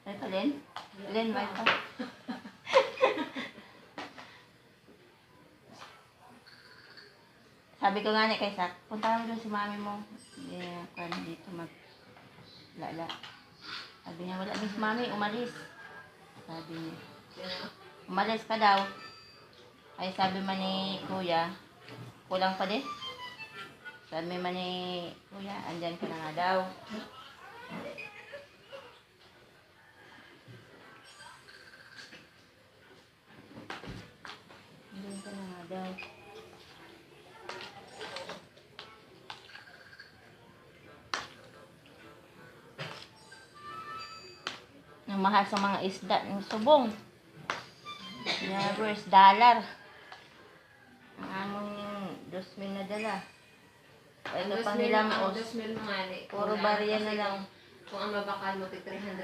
Ay pa, Len? Len, may pa. Sabi ko nga ni kay Sak, punta mo doon si mami mo. Hindi ako dito maglala. Sabi niya, wala din si mami, umalis. Sabi niya, umalis ka daw. Ay sabi man ni kuya, kulang pa din. Sabi man ni kuya, andyan ka na nga daw. Andyan ka na nga daw. Ang mahal sa mga isda ng subong. $1 dollar. Ang among 2,000 na dala. Ito pa nilang os. Ang 2,000 mga ni. Puro barya na lang. Kung ang mabakal mo, 300.